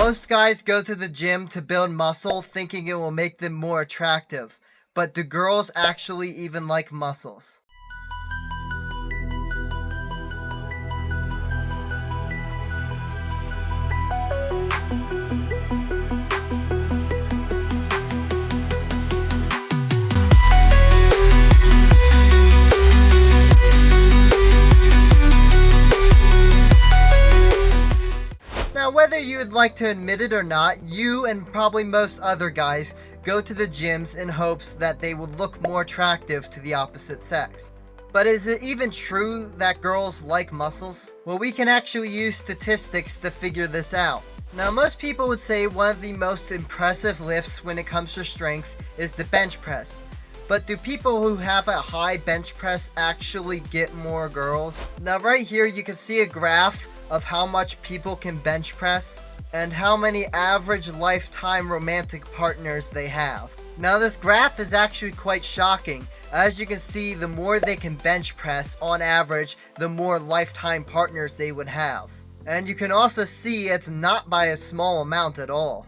Most guys go to the gym to build muscle thinking it will make them more attractive. But do girls actually even like muscles? Now, whether you'd like to admit it or not, you and probably most other guys go to the gyms in hopes that they would look more attractive to the opposite sex. But is it even true that girls like muscles? Well, we can actually use statistics to figure this out. Now, most people would say one of the most impressive lifts when it comes to strength is the bench press. But do people who have a high bench press actually get more girls? Now, right here you can see a graph of how much people can bench press and how many average lifetime romantic partners they have. Now, this graph is actually quite shocking. As you can see, the more they can bench press on average, the more lifetime partners they would have. And you can also see it's not by a small amount at all.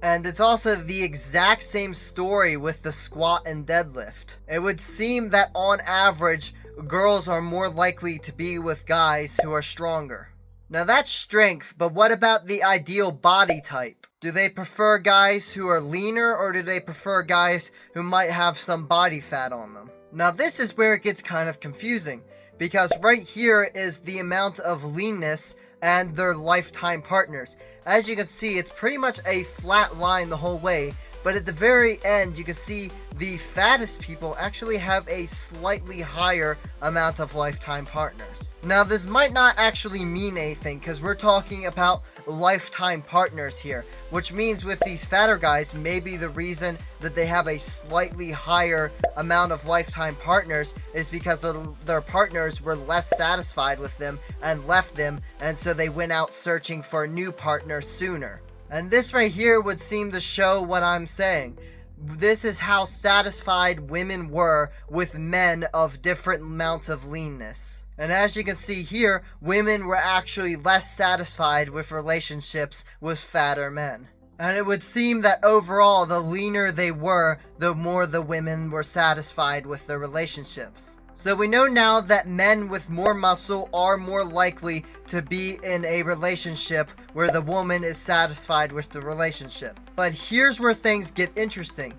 And it's also the exact same story with the squat and deadlift. It would seem that on average, girls are more likely to be with guys who are stronger. Now that's strength, but what about the ideal body type? Do they prefer guys who are leaner, or do they prefer guys who might have some body fat on them? Now this is where it gets kind of confusing, because right here is the amount of leanness and their lifetime partners. As you can see, it's pretty much a flat line the whole way, but at the very end you can see the fattest people actually have a slightly higher amount of lifetime partners. Now this might not actually mean anything because we're talking about lifetime partners here, which means with these fatter guys, maybe the reason that they have a slightly higher amount of lifetime partners is because their partners were less satisfied with them and left them, and so they went out searching for a new partner sooner. And this right here would seem to show what I'm saying. This is how satisfied women were with men of different amounts of leanness. And as you can see here, women were actually less satisfied with relationships with fatter men. And it would seem that overall, the leaner they were, the more the women were satisfied with their relationships. So we know now that men with more muscle are more likely to be in a relationship where the woman is satisfied with the relationship. But here's where things get interesting.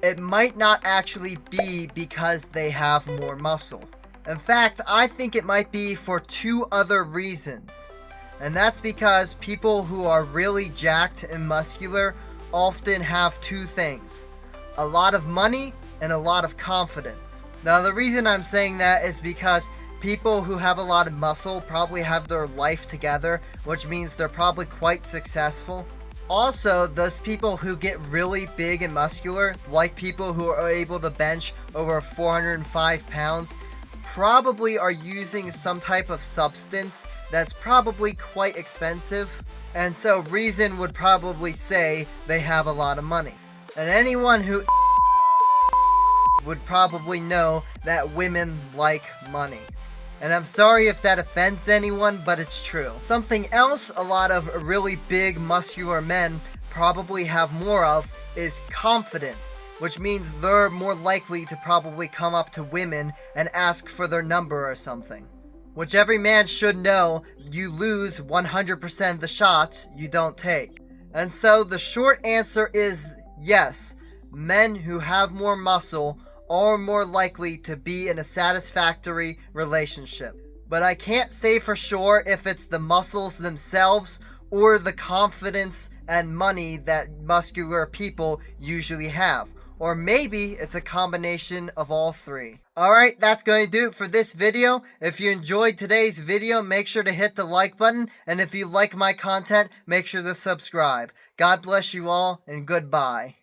It might not actually be because they have more muscle. In fact, I think it might be for two other reasons. And that's because people who are really jacked and muscular often have two things: a lot of money and a lot of confidence. Now the reason I'm saying that is because people who have a lot of muscle probably have their life together, which means they're probably quite successful. Also, those people who get really big and muscular, like people who are able to bench over 405 pounds, probably are using some type of substance that's probably quite expensive, and so reason would probably say they have a lot of money. And anyone who would probably know that women like money. And I'm sorry if that offends anyone, but it's true. Something else a lot of really big muscular men probably have more of is confidence, which means they're more likely to probably come up to women and ask for their number or something. Which every man should know, you lose 100% of the shots you don't take. And so the short answer is yes, men who have more muscle are more likely to be in a satisfactory relationship. But I can't say for sure if it's the muscles themselves or the confidence and money that muscular people usually have. Or maybe it's a combination of all three. Alright, that's going to do it for this video. If you enjoyed today's video, make sure to hit the like button. And if you like my content, make sure to subscribe. God bless you all, and goodbye.